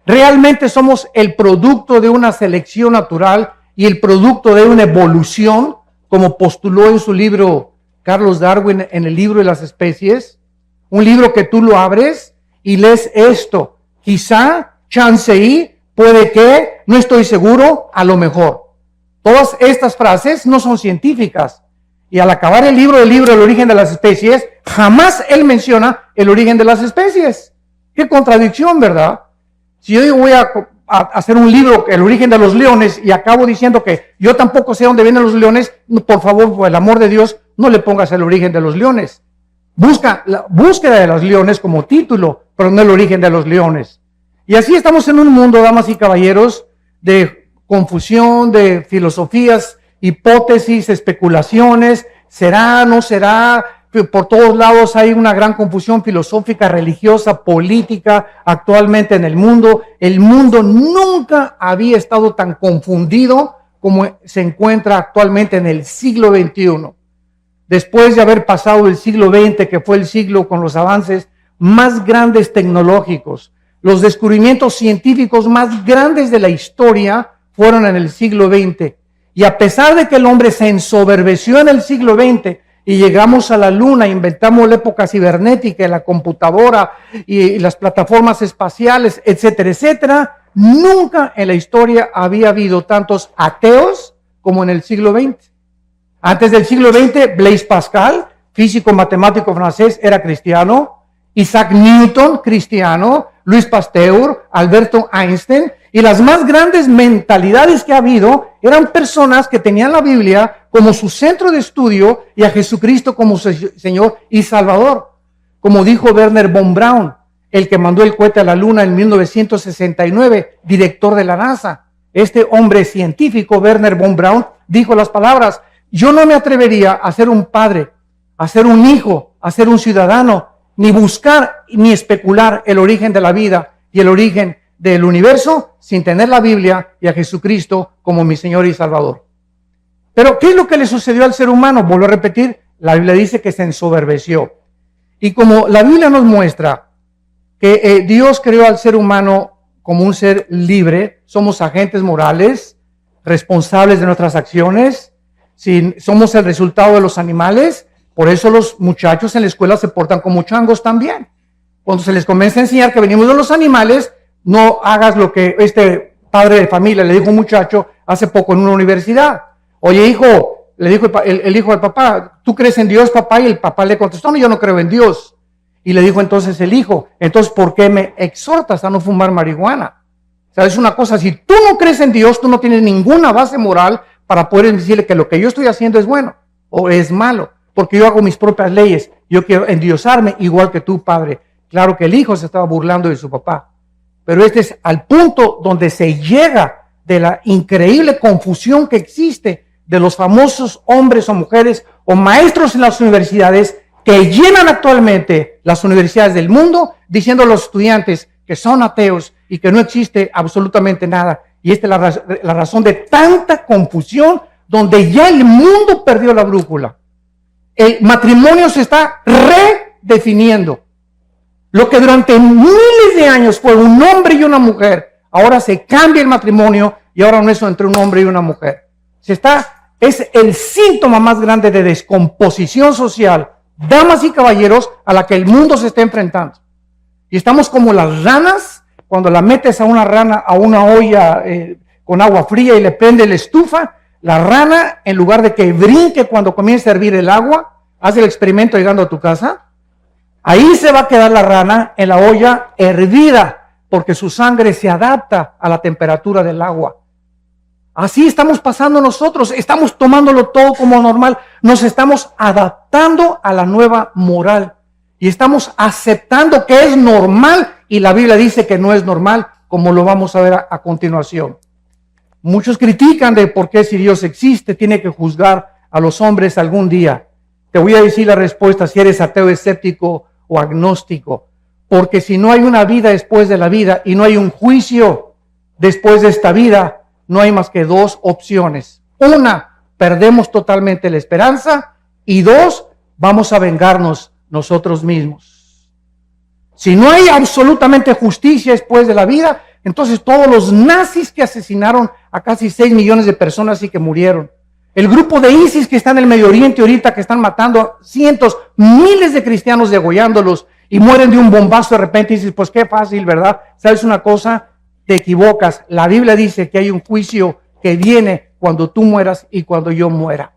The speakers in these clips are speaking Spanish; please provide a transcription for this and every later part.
¿Realmente somos el producto de una selección natural y el producto de una evolución, como postuló en su libro Carlos Darwin en el libro de las especies? Un libro que tú lo abres y lees esto. Quizá, chance y, puede que, no estoy seguro, a lo mejor. Todas estas frases no son científicas. Y al acabar el libro El origen de las especies, jamás él menciona el origen de las especies. Qué contradicción, ¿verdad? Si yo voy a hacer un libro, El origen de los leones, y acabo diciendo que yo tampoco sé dónde vienen los leones, por favor, por el amor de Dios, no le pongas el origen de los leones. Busca la búsqueda de los leones como título, pero no el origen de los leones. Y así estamos en un mundo, damas y caballeros, de confusión, de filosofías, hipótesis, especulaciones, será, no será. Por todos lados hay una gran confusión filosófica, religiosa, política actualmente en el mundo. El mundo nunca había estado tan confundido como se encuentra actualmente en el siglo XXI. Después de haber pasado el siglo XX, que fue el siglo con los avances más grandes tecnológicos, los descubrimientos científicos más grandes de la historia fueron en el siglo XX. Y a pesar de que el hombre se ensoberbeció en el siglo XX y llegamos a la luna, inventamos la época cibernética, la computadora y las plataformas espaciales, etcétera, etcétera, nunca en la historia había habido tantos ateos como en el siglo XX. Antes del siglo XX, Blaise Pascal, físico matemático francés, era cristiano. Isaac Newton, cristiano. Louis Pasteur, Alberto Einstein. Y las más grandes mentalidades que ha habido eran personas que tenían la Biblia como su centro de estudio y a Jesucristo como su Señor y Salvador. Como dijo Wernher von Braun, el que mandó el cohete a la luna en 1969, director de la NASA. Este hombre científico, Wernher von Braun, dijo las palabras: yo no me atrevería a ser un padre, a ser un hijo, a ser un ciudadano, ni buscar ni especular el origen de la vida y el origen del universo sin tener la Biblia y a Jesucristo como mi Señor y Salvador. Pero, ¿qué es lo que le sucedió al ser humano? Vuelvo a repetir, la Biblia dice que se ensoberbeció. Y como la Biblia nos muestra que Dios creó al ser humano como un ser libre, somos agentes morales, responsables de nuestras acciones, si somos el resultado de los animales, por eso los muchachos en la escuela se portan como changos también. Cuando se les comienza a enseñar que venimos de los animales, no hagas lo que este padre de familia le dijo a un muchacho hace poco en una universidad. Oye, hijo, le dijo el hijo al papá, ¿tú crees en Dios, papá? Y el papá le contestó, no, yo no creo en Dios. Y le dijo entonces el hijo, entonces, ¿por qué me exhortas a no fumar marihuana? O sea, es una cosa, si tú no crees en Dios, tú no tienes ninguna base moral para poder decirle que lo que yo estoy haciendo es bueno o es malo, porque yo hago mis propias leyes, yo quiero endiosarme igual que tú, padre. Claro que el hijo se estaba burlando de su papá, pero este es al punto donde se llega de la increíble confusión que existe de los famosos hombres o mujeres o maestros en las universidades que llenan actualmente las universidades del mundo diciendo a los estudiantes que son ateos y que no existe absolutamente nada. Y esta es la razón de tanta confusión, donde ya el mundo perdió la brújula. El matrimonio se está redefiniendo. Lo que durante miles de años fue un hombre y una mujer, ahora se cambia el matrimonio y ahora no es entre un hombre y una mujer. Es el síntoma más grande de descomposición social, damas y caballeros, a la que el mundo se está enfrentando. Y estamos como las ranas, cuando la metes a una rana a una olla con agua fría y le prende la estufa, la rana, en lugar de que brinque cuando comience a hervir el agua, haz el experimento llegando a tu casa, ahí se va a quedar la rana en la olla hervida, porque su sangre se adapta a la temperatura del agua. Así estamos pasando nosotros, estamos tomándolo todo como normal, nos estamos adaptando a la nueva moral y estamos aceptando que es normal y la Biblia dice que no es normal, como lo vamos a ver a continuación. Muchos critican de por qué, si Dios existe, tiene que juzgar a los hombres algún día. Te voy a decir la respuesta si eres ateo, escéptico o agnóstico, porque si no hay una vida después de la vida y no hay un juicio después de esta vida, no hay más que dos opciones. Una, perdemos totalmente la esperanza, y dos, vamos a vengarnos nosotros mismos. Si no hay absolutamente justicia después de la vida, Entonces todos los nazis que asesinaron a casi 6 millones de personas y que murieron. El grupo de ISIS que está en el Medio Oriente ahorita, que están matando a cientos, miles de cristianos, degollándolos y mueren de un bombazo de repente y dices, pues qué fácil, ¿verdad? ¿Sabes una cosa? Te equivocas. La Biblia dice que hay un juicio que viene cuando tú mueras y cuando yo muera.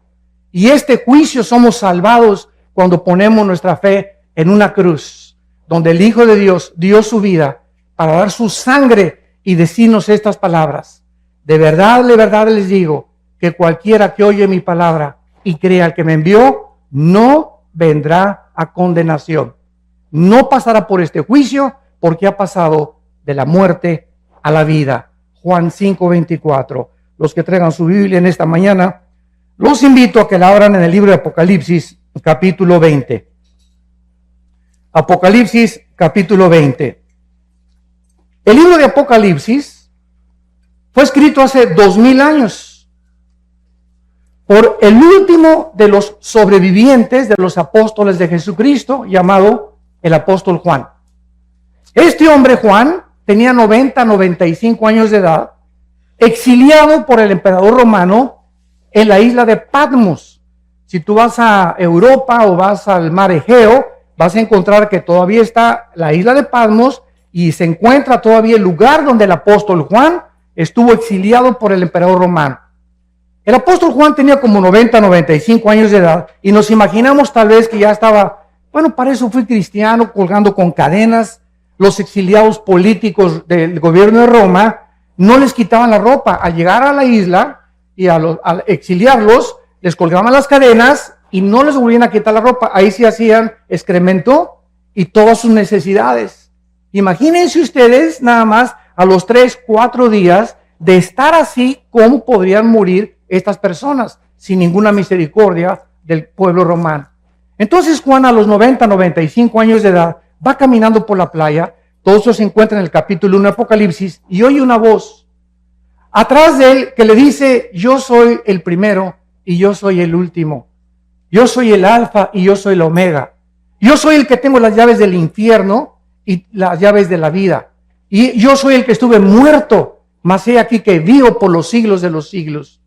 Y este juicio somos salvados cuando ponemos nuestra fe en una cruz, donde el Hijo de Dios dio su vida para dar su sangre y decirnos estas palabras. De verdad les digo que cualquiera que oye mi palabra y crea al que me envió, no vendrá a condenación. No pasará por este juicio porque ha pasado de la muerte a la vida. Juan 5:24. Los que traigan su Biblia en esta mañana, los invito a que la abran en el libro de Apocalipsis, capítulo 20. Apocalipsis, capítulo 20. El libro de Apocalipsis fue escrito hace 2000 años por el último de los sobrevivientes de los apóstoles de Jesucristo, llamado el apóstol Juan. Este hombre, Juan, tenía 95 años de edad, exiliado por el emperador romano en la isla de Patmos. Si tú vas a Europa o vas al mar Egeo, vas a encontrar que todavía está la isla de Patmos y se encuentra todavía el lugar donde el apóstol Juan estuvo exiliado por el emperador romano. El apóstol Juan tenía como 95 años de edad y nos imaginamos tal vez que ya estaba, bueno, para eso fui cristiano, colgando con cadenas. Los exiliados políticos del gobierno de Roma no les quitaban la ropa. Al llegar a la isla y al exiliarlos, les colgaban las cadenas y no les volvían a quitar la ropa. Ahí sí hacían excremento y todas sus necesidades. Imagínense ustedes nada más a los 3-4 días de estar así, cómo podrían morir estas personas sin ninguna misericordia del pueblo romano. Entonces Juan a los 95 años de edad va caminando por la playa. Todo eso se encuentra en el capítulo 1 de Apocalipsis y oye una voz atrás de él que le dice: yo soy el primero y yo soy el último. Yo soy el alfa y yo soy el omega. Yo soy el que tengo las llaves del infierno y las llaves de la vida. Y yo soy el que estuve muerto, mas he aquí que vivo por los siglos de los siglos.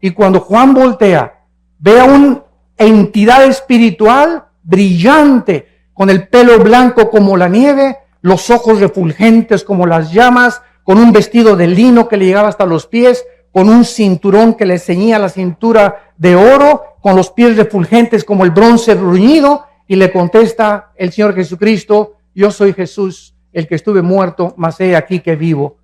Y cuando Juan voltea, ve a una entidad espiritual brillante, con el pelo blanco como la nieve, los ojos refulgentes como las llamas, con un vestido de lino que le llegaba hasta los pies, con un cinturón que le ceñía la cintura de oro, con los pies refulgentes como el bronce bruñido, y le contesta el Señor Jesucristo: yo soy Jesús, el que estuve muerto, mas he aquí que vivo.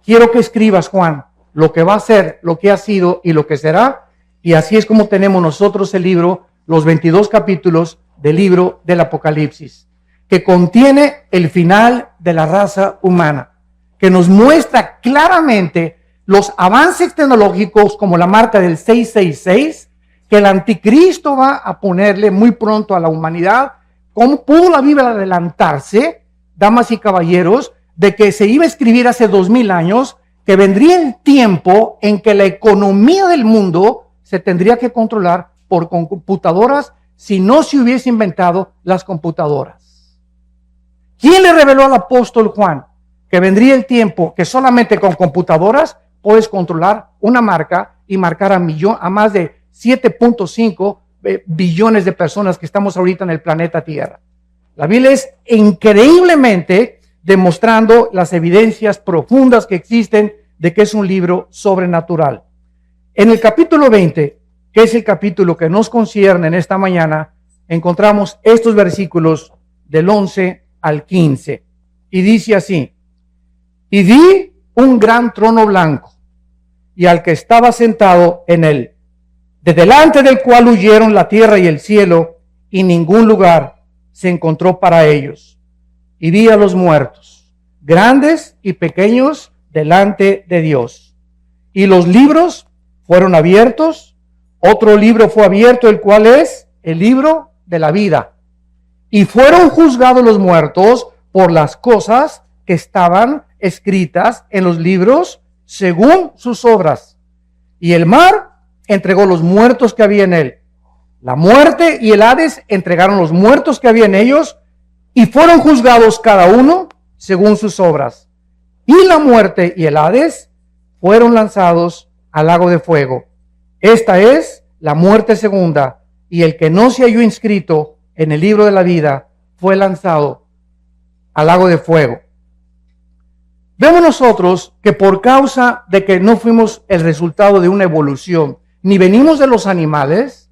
Quiero que escribas, Juan, lo que va a ser, lo que ha sido y lo que será, y así es como tenemos nosotros el libro, los 22 capítulos del libro del Apocalipsis, que contiene el final de la raza humana, que nos muestra claramente los avances tecnológicos como la marca del 666, que el anticristo va a ponerle muy pronto a la humanidad. ¿Cómo pudo la Biblia adelantarse, damas y caballeros, de que se iba a escribir hace 2000 años, que vendría el tiempo en que la economía del mundo se tendría que controlar por computadoras si no se hubiese inventado las computadoras? ¿Quién le reveló al apóstol Juan que vendría el tiempo que solamente con computadoras puedes controlar una marca y marcar a más de 7.5 billones de personas que estamos ahorita en el planeta Tierra? La Biblia es increíblemente demostrando las evidencias profundas que existen de que es un libro sobrenatural. En el capítulo 20, que es el capítulo que nos concierne en esta mañana, encontramos estos versículos del 11 al 15. Y dice así: y vi un gran trono blanco, y al que estaba sentado en él, de delante del cual huyeron la tierra y el cielo, y ningún lugar se encontró para ellos. Y vi a los muertos, grandes y pequeños, delante de Dios. Y los libros fueron abiertos. Otro libro fue abierto, el cual es el libro de la vida. Y fueron juzgados los muertos por las cosas que estaban escritas en los libros según sus obras. Y el mar entregó los muertos que había en él. La muerte y el Hades entregaron los muertos que había en ellos, y fueron juzgados cada uno según sus obras. y la muerte y el Hades fueron lanzados al lago de fuego. Esta es la muerte segunda, y el que no se halló inscrito en el libro de la vida fue lanzado al lago de fuego. Vemos nosotros que por causa de que no fuimos el resultado de una evolución, ni venimos de los animales,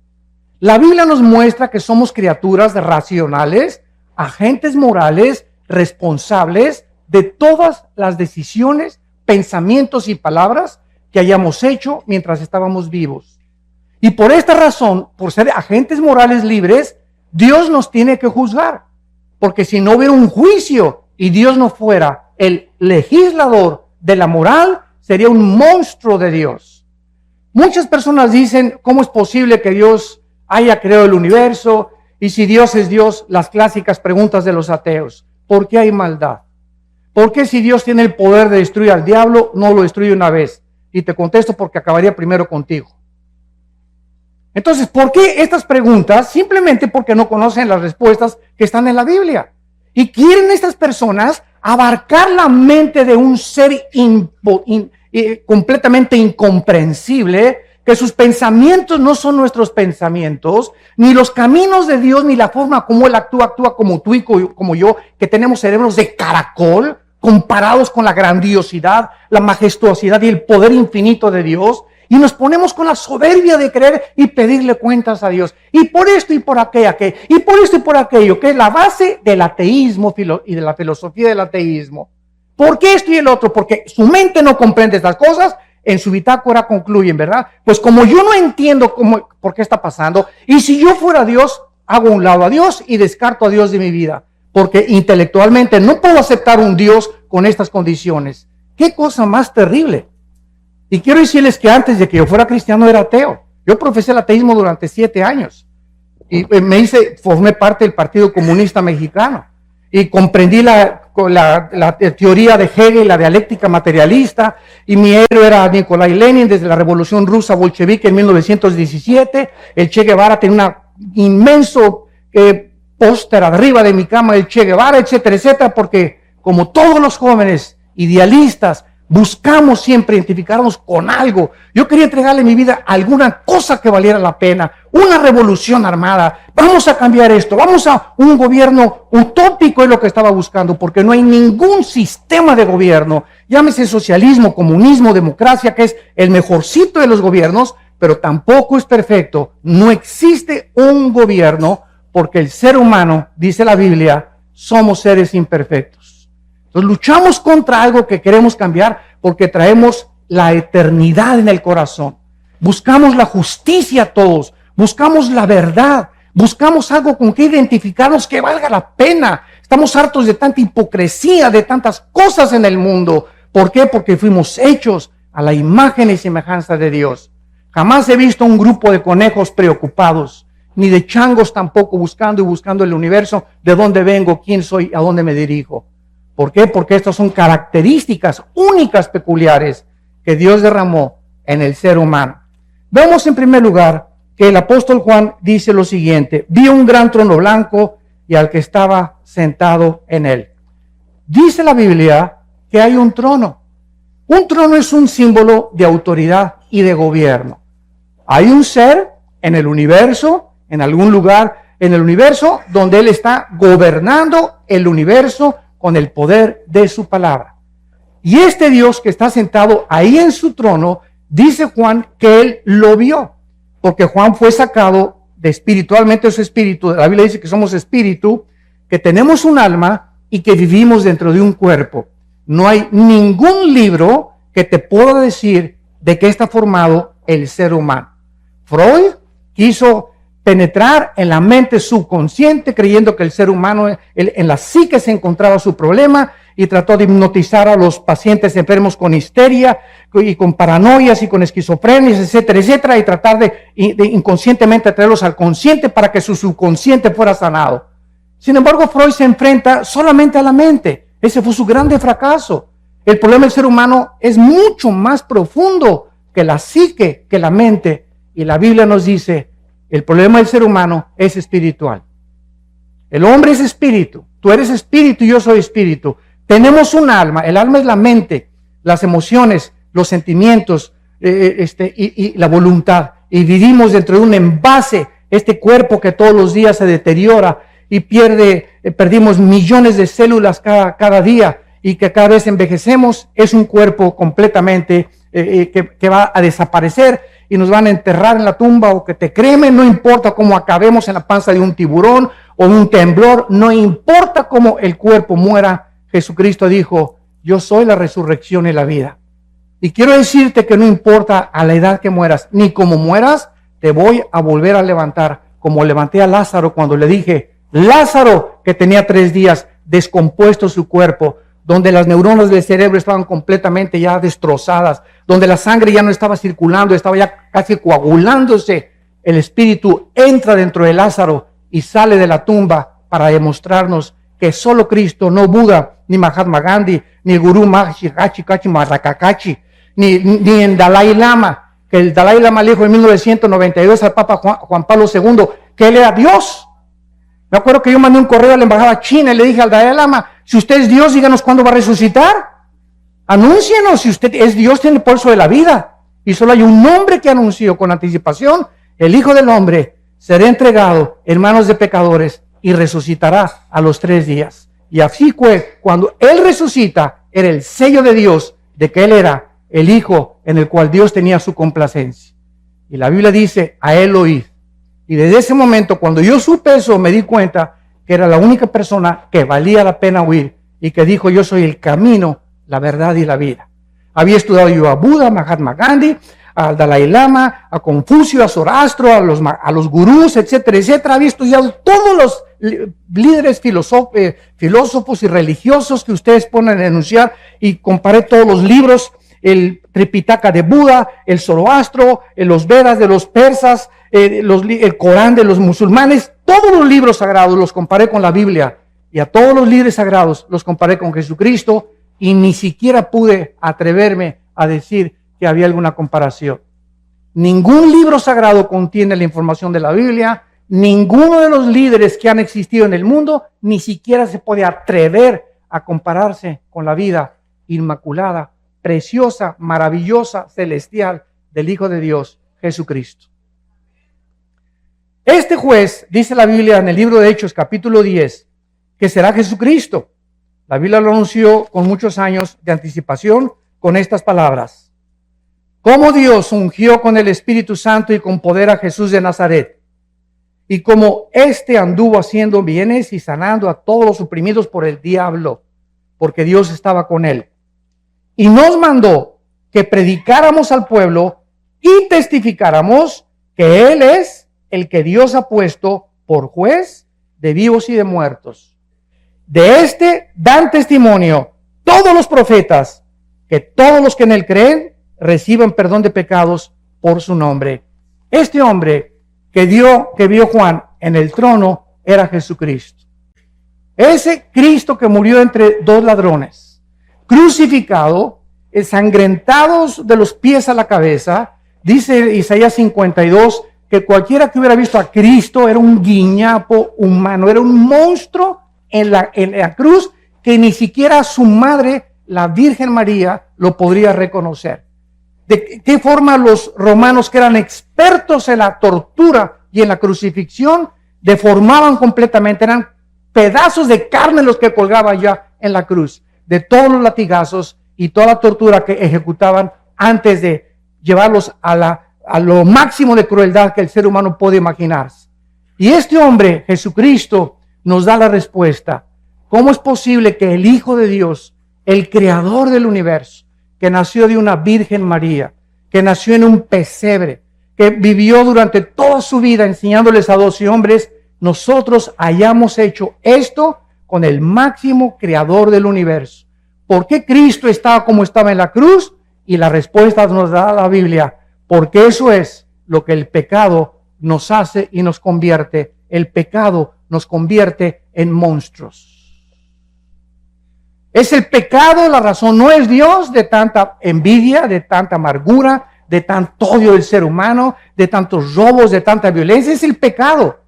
la Biblia nos muestra que somos criaturas racionales, agentes morales, responsables de todas las decisiones, pensamientos y palabras que hayamos hecho mientras estábamos vivos. Y por esta razón, por ser agentes morales libres, Dios nos tiene que juzgar. Porque si no hubiera un juicio y Dios no fuera el legislador de la moral, sería un monstruo de Dios. Muchas personas dicen, ¿cómo es posible que Dios haya creado el universo? Y si Dios es Dios, las clásicas preguntas de los ateos. ¿Por qué hay maldad? ¿Por qué si Dios tiene el poder de destruir al diablo, no lo destruye una vez? Y te contesto porque acabaría primero contigo. Entonces, ¿por qué estas preguntas? Simplemente porque no conocen las respuestas que están en la Biblia. Y quieren estas personas abarcar la mente de un ser completamente incomprensible, que sus pensamientos no son nuestros pensamientos, ni los caminos de Dios, ni la forma como Él actúa como tú y como yo, que tenemos cerebros de caracol, comparados con la grandiosidad, la majestuosidad y el poder infinito de Dios. Y nos ponemos con la soberbia de creer y pedirle cuentas a Dios. Y por esto y por aquello, y por esto y por aquello, que es la base del ateísmo y de la filosofía del ateísmo. ¿Por qué esto y el otro? Porque su mente no comprende estas cosas, en su bitácora concluyen, ¿verdad? Pues como yo no entiendo por qué está pasando, y si yo fuera Dios, hago a un lado a Dios y descarto a Dios de mi vida. Porque intelectualmente no puedo aceptar un Dios con estas condiciones. ¿Qué cosa más terrible? Y quiero decirles que antes de que yo fuera cristiano era ateo. Yo profesé el ateísmo durante 7 años. Y formé parte del Partido Comunista Mexicano. Y comprendí la teoría de Hegel, la dialéctica materialista. Y mi héroe era Nikolai Lenin desde la Revolución Rusa Bolchevique en 1917. El Che Guevara tenía un inmenso póster arriba de mi cama del Che Guevara, etcétera, etcétera. Porque como todos los jóvenes idealistas, buscamos siempre identificarnos con algo. Yo quería entregarle mi vida a alguna cosa que valiera la pena, una revolución armada. Vamos a cambiar esto, vamos a un gobierno utópico, es lo que estaba buscando, porque no hay ningún sistema de gobierno, llámese socialismo, comunismo, democracia, que es el mejorcito de los gobiernos, pero tampoco es perfecto. No existe un gobierno, porque el ser humano, dice la Biblia, somos seres imperfectos. Entonces luchamos contra algo que queremos cambiar porque traemos la eternidad en el corazón. Buscamos la justicia todos, buscamos la verdad, buscamos algo con que identificarnos que valga la pena. Estamos hartos de tanta hipocresía, de tantas cosas en el mundo. ¿Por qué? Porque fuimos hechos a la imagen y semejanza de Dios. Jamás he visto un grupo de conejos preocupados, ni de changos tampoco buscando el universo, de dónde vengo, quién soy, a dónde me dirijo. ¿Por qué? Porque estas son características únicas, peculiares, que Dios derramó en el ser humano. Vemos en primer lugar que el apóstol Juan dice lo siguiente: vi un gran trono blanco y al que estaba sentado en él. Dice la Biblia que hay un trono. Un trono es un símbolo de autoridad y de gobierno. Hay un ser en el universo, en algún lugar en el universo, donde Él está gobernando el universo con el poder de su palabra. Y este Dios que está sentado ahí en su trono, dice Juan que Él lo vio, porque Juan fue sacado de espiritualmente su espíritu. La Biblia dice que somos espíritu, que tenemos un alma y que vivimos dentro de un cuerpo. No hay ningún libro que te pueda decir de qué está formado el ser humano. Freud quiso penetrar en la mente subconsciente, creyendo que el ser humano, en la psique se encontraba su problema, y trató de hipnotizar a los pacientes enfermos con histeria, y con paranoias, y con esquizofrenias, etcétera, etcétera, y tratar de inconscientemente traerlos al consciente para que su subconsciente fuera sanado. Sin embargo, Freud se enfrenta solamente a la mente. Ese fue su grande fracaso. El problema del ser humano es mucho más profundo que la psique, que la mente, y la Biblia nos dice: el problema del ser humano es espiritual. El hombre es espíritu, tú eres espíritu y yo soy espíritu, Tenemos un alma. El alma es la mente, las emociones, los sentimientos y la voluntad. Y vivimos dentro de un envase, este cuerpo que todos los días se deteriora y perdimos millones de células cada día, y que cada vez envejecemos. Es un cuerpo completamente que va a desaparecer y nos van a enterrar en la tumba, o que te cremen. No importa cómo acabemos en la panza de un tiburón o un temblor, no importa cómo el cuerpo muera. Jesucristo dijo: yo soy la resurrección y la vida. Y quiero decirte que no importa a la edad que mueras, ni cómo mueras, te voy a volver a levantar, como levanté a Lázaro cuando le dije: Lázaro, que tenía 3 días descompuesto su cuerpo, donde las neuronas del cerebro estaban completamente ya destrozadas, donde la sangre ya no estaba circulando, estaba ya casi coagulándose. El Espíritu entra dentro de Lázaro y sale de la tumba para demostrarnos que solo Cristo, no Buda, ni Mahatma Gandhi, ni el Gurú Maharishi Kachi Marrakakachi, ni el Dalai Lama, que el Dalai Lama le dijo en 1992 al Papa Juan Pablo II que él era Dios. Me acuerdo que yo mandé un correo a la embajada china y le dije al Dalai Lama: si usted es Dios, díganos cuándo va a resucitar. Anúncienos, si usted es Dios, tiene el pulso de la vida. Y solo hay un nombre que anunció con anticipación: el Hijo del Hombre será entregado en manos de pecadores y resucitará a los 3 días. Y así fue, cuando Él resucita, era el sello de Dios de que Él era el Hijo en el cual Dios tenía su complacencia. Y la Biblia dice: a Él oíd. Y desde ese momento, cuando yo supe eso, me di cuenta que era la única persona que valía la pena oír, y que dijo: yo soy el camino, la verdad y la vida. Había estudiado yo a Buda, a Mahatma Gandhi, al Dalai Lama, a Confucio, a Zoroastro, a los gurús, etcétera, etcétera. Había estudiado todos los líderes filósofos y religiosos que ustedes ponen a enunciar, y comparé todos los libros: el Tripitaka de Buda, el Zoroastro, los Vedas de los persas, el Corán de los musulmanes. Todos los libros sagrados los comparé con la Biblia, y a todos los líderes sagrados los comparé con Jesucristo, y ni siquiera pude atreverme a decir que había alguna comparación. Ningún libro sagrado contiene la información de la Biblia. Ninguno de los líderes que han existido en el mundo ni siquiera se puede atrever a compararse con la vida inmaculada, preciosa, maravillosa, celestial del Hijo de Dios, Jesucristo. Este juez, dice la Biblia en el libro de Hechos, capítulo 10, que será Jesucristo. La Biblia lo anunció con muchos años de anticipación con estas palabras: como Dios ungió con el Espíritu Santo y con poder a Jesús de Nazaret, y como éste anduvo haciendo bienes y sanando a todos los oprimidos por el diablo, porque Dios estaba con él. Y nos mandó que predicáramos al pueblo y testificáramos que Él es el que Dios ha puesto por juez de vivos y de muertos. De este dan testimonio todos los profetas, que todos los que en Él creen reciban perdón de pecados por su nombre. Este hombre que vio Juan en el trono era Jesucristo. Ese Cristo que murió entre 2 ladrones, crucificado, ensangrentados de los pies a la cabeza. Dice Isaías 52 que cualquiera que hubiera visto a Cristo era un guiñapo humano, era un monstruo en la cruz, que ni siquiera su madre, la Virgen María, lo podría reconocer. ¿De qué forma los romanos, que eran expertos en la tortura y en la crucifixión, deformaban completamente? Eran pedazos de carne los que colgaban ya en la cruz, de todos los latigazos y toda la tortura que ejecutaban antes de llevarlos a lo máximo de crueldad que el ser humano puede imaginarse. Y este hombre, Jesucristo, nos da la respuesta. ¿Cómo es posible que el Hijo de Dios, el creador del universo, que nació de una Virgen María, que nació en un pesebre, que vivió durante toda su vida enseñándoles a 12 hombres, nosotros hayamos hecho esto con el máximo creador del universo? ¿Por qué Cristo estaba como estaba en la cruz? Y la respuesta nos da la Biblia: porque eso es lo que el pecado nos hace y nos convierte. El pecado nos convierte en monstruos. Es el pecado la razón, no es Dios, de tanta envidia, de tanta amargura, de tanto odio del ser humano, de tantos robos, de tanta violencia. Es el pecado.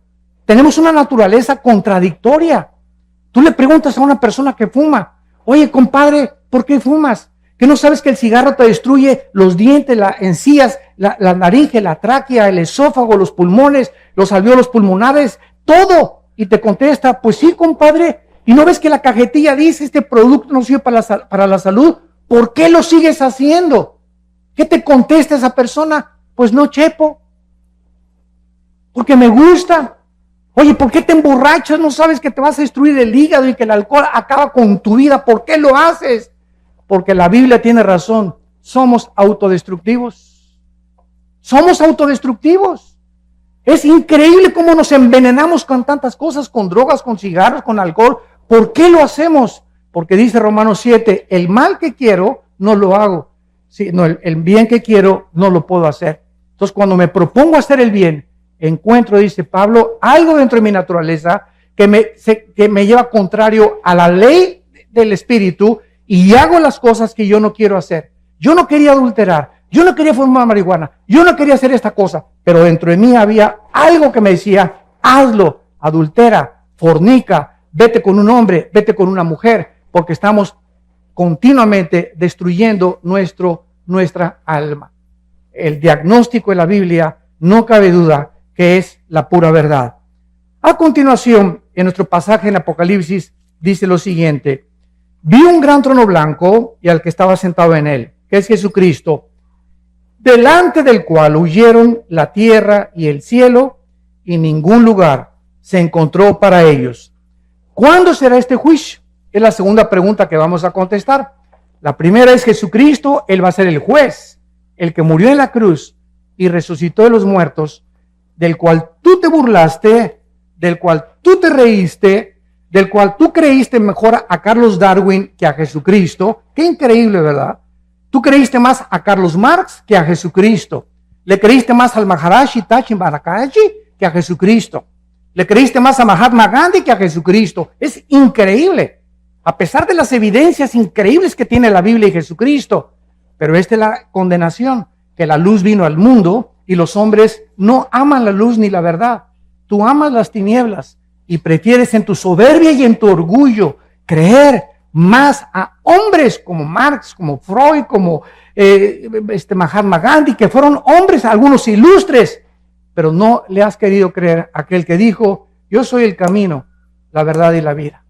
Tenemos una naturaleza contradictoria. Tú le preguntas a una persona que fuma: Oye, compadre, ¿por qué fumas? ¿Que no sabes que el cigarro te destruye los dientes, las encías, la laringe, la tráquea, el esófago, los pulmones, los alvéolos pulmonares, todo? Y te contesta, pues sí, compadre. ¿Y no ves que la cajetilla dice, este producto no sirve para la salud? ¿Por qué lo sigues haciendo? ¿Qué te contesta esa persona? Pues no, chepo, porque me gusta. Oye, ¿por qué te emborrachas? ¿No sabes que te vas a destruir el hígado y que el alcohol acaba con tu vida? ¿Por qué lo haces? Porque la Biblia tiene razón. Somos autodestructivos. Somos autodestructivos. Es increíble cómo nos envenenamos con tantas cosas, con drogas, con cigarros, con alcohol. ¿Por qué lo hacemos? Porque dice Romanos 7, el mal que quiero no lo hago. Sí, no, el bien que quiero no lo puedo hacer. Entonces, cuando me propongo hacer el bien, encuentro, dice Pablo, algo dentro de mi naturaleza que me lleva contrario a la ley del Espíritu y hago las cosas que yo no quiero hacer. Yo no quería adulterar, yo no quería fumar marihuana, yo no quería hacer esta cosa, pero dentro de mí había algo que me decía, hazlo, adultera, fornica, vete con un hombre, vete con una mujer, porque estamos continuamente destruyendo nuestra alma. El diagnóstico de la Biblia, no cabe duda que es la pura verdad. A continuación, en nuestro pasaje en Apocalipsis, dice lo siguiente: vi un gran trono blanco y al que estaba sentado en él, que es Jesucristo, delante del cual huyeron la tierra y el cielo, y ningún lugar se encontró para ellos. ¿Cuándo será este juicio? Es la segunda pregunta que vamos a contestar. La primera es Jesucristo, Él va a ser el juez, el que murió en la cruz y resucitó de los muertos, del cual tú te burlaste, del cual tú te reíste, del cual tú creíste mejor a Carlos Darwin que a Jesucristo. Qué increíble, ¿verdad? Tú creíste más a Carlos Marx que a Jesucristo. Le creíste más al Maharaji Tachi Marakaji que a Jesucristo. Le creíste más a Mahatma Gandhi que a Jesucristo. Es increíble, a pesar de las evidencias increíbles que tiene la Biblia y Jesucristo. Pero esta es la condenación, que la luz vino al mundo y los hombres no aman la luz ni la verdad. Tú amas las tinieblas y prefieres en tu soberbia y en tu orgullo creer más a hombres como Marx, como Freud, como Mahatma Gandhi, que fueron hombres, algunos ilustres, pero no le has querido creer a aquel que dijo, yo soy el camino, la verdad y la vida.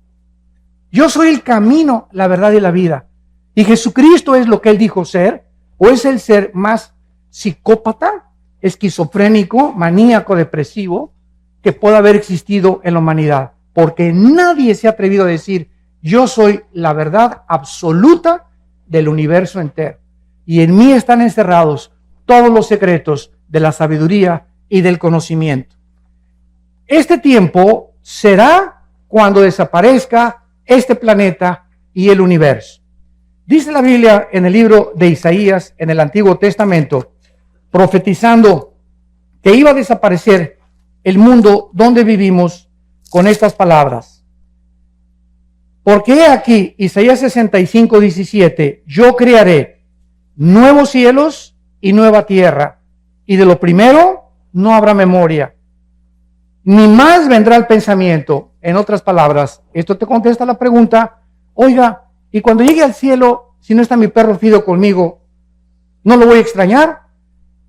Yo soy el camino, la verdad y la vida. ¿Y Jesucristo es lo que Él dijo ser? ¿O es el ser más psicópata, esquizofrénico, maníaco, depresivo que pueda haber existido en la humanidad? Porque nadie se ha atrevido a decir, yo soy la verdad absoluta del universo entero. Y en mí están encerrados todos los secretos de la sabiduría y del conocimiento. Este tiempo será cuando desaparezca este planeta y el universo. Dice la Biblia en el libro de Isaías, en el Antiguo Testamento, profetizando que iba a desaparecer el mundo donde vivimos con estas palabras. Porque aquí, Isaías 65, 17, yo crearé nuevos cielos y nueva tierra, y de lo primero no habrá memoria, ni más vendrá el pensamiento. En otras palabras, esto te contesta la pregunta, oiga, y cuando llegue al cielo, si no está mi perro Fido conmigo, ¿no lo voy a extrañar?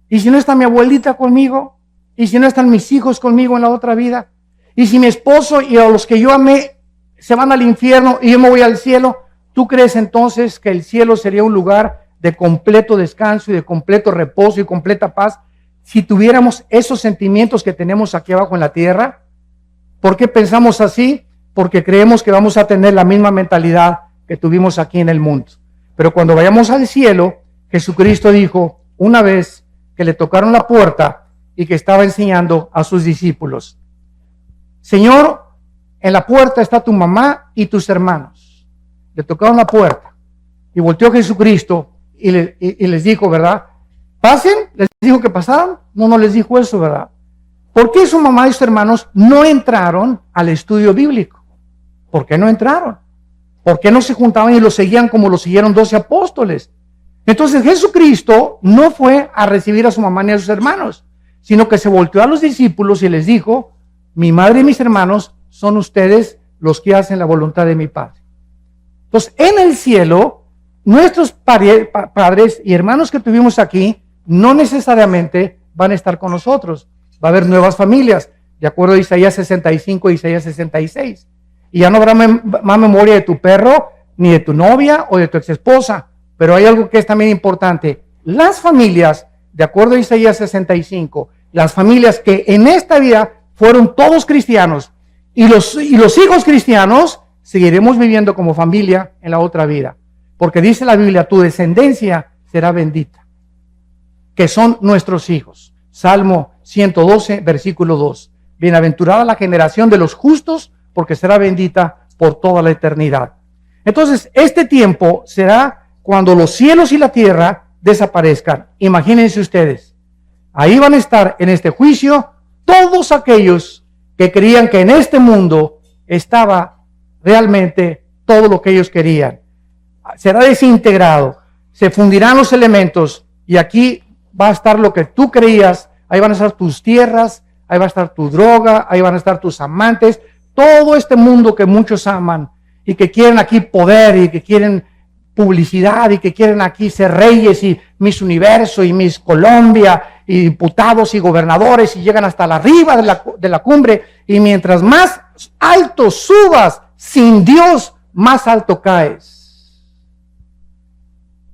¿Y si no está mi abuelita conmigo? ¿Y si no están mis hijos conmigo en la otra vida? ¿Y si mi esposo y a los que yo amé se van al infierno y yo me voy al cielo? ¿Tú crees entonces que el cielo sería un lugar de completo descanso y de completo reposo y completa paz si tuviéramos esos sentimientos que tenemos aquí abajo en la tierra? ¿Por qué pensamos así? Porque creemos que vamos a tener la misma mentalidad que tuvimos aquí en el mundo. Pero cuando vayamos al cielo, Jesucristo dijo una vez que le tocaron la puerta y que estaba enseñando a sus discípulos, Señor, en la puerta está tu mamá y tus hermanos. Le tocaron la puerta y volteó Jesucristo y les dijo, ¿verdad? Pasen, les dijo que pasaran. No les dijo eso, ¿verdad? ¿Por qué su mamá y sus hermanos no entraron al estudio bíblico? ¿Por qué no entraron? ¿Por qué no se juntaban y lo seguían como lo siguieron 12 apóstoles? Entonces Jesucristo no fue a recibir a su mamá ni a sus hermanos, sino que se volteó a los discípulos y les dijo, mi madre y mis hermanos son ustedes los que hacen la voluntad de mi Padre. Entonces, en el cielo, nuestros padres y hermanos que tuvimos aquí no necesariamente van a estar con nosotros. Va a haber nuevas familias, de acuerdo a Isaías 65 y Isaías 66. Y ya no habrá más memoria de tu perro, ni de tu novia o de tu exesposa. Pero hay algo que es también importante. Las familias, de acuerdo a Isaías 65, las familias que en esta vida fueron todos cristianos y los hijos cristianos, seguiremos viviendo como familia en la otra vida. Porque dice la Biblia, tu descendencia será bendita, que son nuestros hijos. Salmo 112, versículo 2. Bienaventurada la generación de los justos, porque será bendita por toda la eternidad. Entonces, este tiempo será cuando los cielos y la tierra desaparezcan. Imagínense ustedes, ahí van a estar en este juicio todos aquellos que creían que en este mundo estaba realmente todo lo que ellos querían. Será desintegrado, se fundirán los elementos y aquí va a estar lo que tú creías, ahí van a estar tus tierras, ahí va a estar tu droga, ahí van a estar tus amantes, todo este mundo que muchos aman y que quieren aquí poder y que quieren publicidad y que quieren aquí ser reyes y Miss Universo y Miss Colombia y diputados y gobernadores y llegan hasta la arriba de la cumbre y mientras más alto subas sin Dios, más alto caes.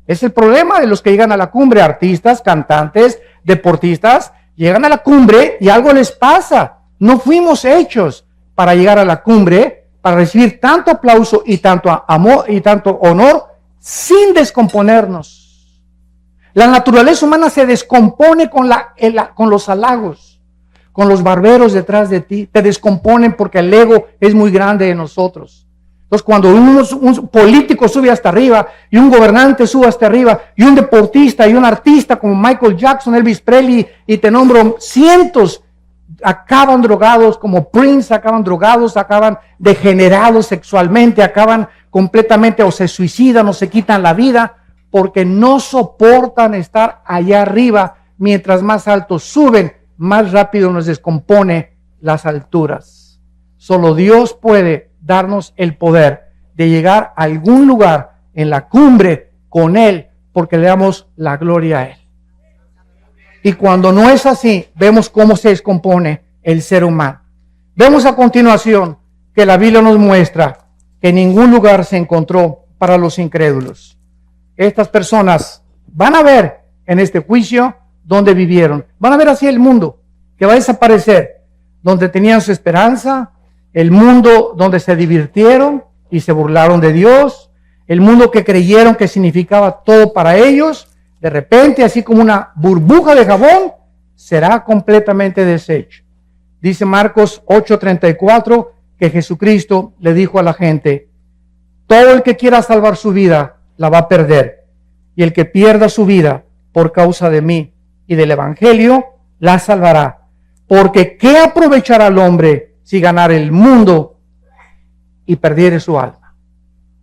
Es el problema de los que llegan a la cumbre, artistas, cantantes, deportistas, llegan a la cumbre y algo les pasa. No fuimos hechos para llegar a la cumbre, para recibir tanto aplauso y tanto amor y tanto honor sin descomponernos. La naturaleza humana se descompone con los halagos, con los barberos detrás de ti. Te descomponen porque el ego es muy grande de nosotros. Entonces, cuando un político sube hasta arriba y un gobernante sube hasta arriba y un deportista y un artista como Michael Jackson, Elvis Presley y te nombro cientos, acaban drogados como Prince, acaban drogados, acaban degenerados sexualmente, acaban completamente o se suicidan o se quitan la vida porque no soportan estar allá arriba. Mientras más altos suben, más rápido nos descompone las alturas. Solo Dios puede darnos el poder de llegar a algún lugar en la cumbre con Él, porque le damos la gloria a Él. Y cuando no es así, vemos cómo se descompone el ser humano. Vemos a continuación que la Biblia nos muestra que ningún lugar se encontró para los incrédulos. Estas personas van a ver en este juicio donde vivieron. Van a ver así el mundo que va a desaparecer, donde tenían su esperanza, el mundo donde se divirtieron y se burlaron de Dios, el mundo que creyeron que significaba todo para ellos, de repente, así como una burbuja de jabón, será completamente deshecho. Dice Marcos 8:34 que Jesucristo le dijo a la gente, todo el que quiera salvar su vida la va a perder, y el que pierda su vida por causa de mí y del Evangelio, la salvará. Porque ¿qué aprovechará el hombre si ganara el mundo y perdiere su alma?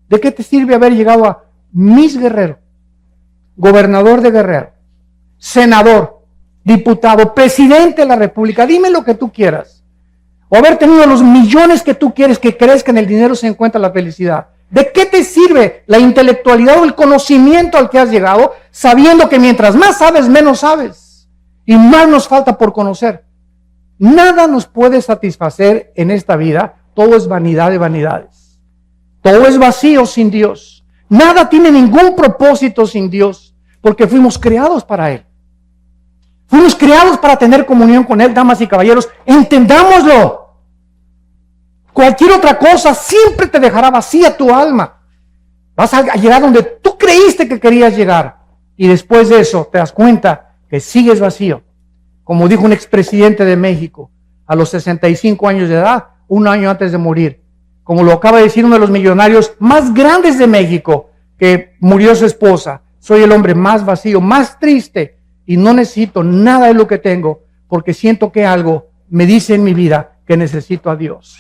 ¿De qué te sirve haber llegado a Miss Guerrero, gobernador de Guerrero, senador, diputado, presidente de la República? Dime lo que tú quieras. O haber tenido los millones que tú quieres, que crees que en el dinero se encuentra la felicidad. ¿De qué te sirve la intelectualidad o el conocimiento al que has llegado, sabiendo que mientras más sabes, menos sabes? Y más nos falta por conocer. Nada nos puede satisfacer en esta vida. Todo es vanidad de vanidades. Todo es vacío sin Dios. Nada tiene ningún propósito sin Dios, porque fuimos creados para Él. Fuimos creados para tener comunión con Él, damas y caballeros. Entendámoslo. Cualquier otra cosa siempre te dejará vacía tu alma. Vas a llegar donde tú creíste que querías llegar. Y después de eso te das cuenta que sigues vacío. Como dijo un expresidente de México, a los 65 años de edad, un año antes de morir. Como lo acaba de decir uno de los millonarios más grandes de México, que murió su esposa. Soy el hombre más vacío, más triste, y no necesito nada de lo que tengo, porque siento que algo me dice en mi vida que necesito a Dios.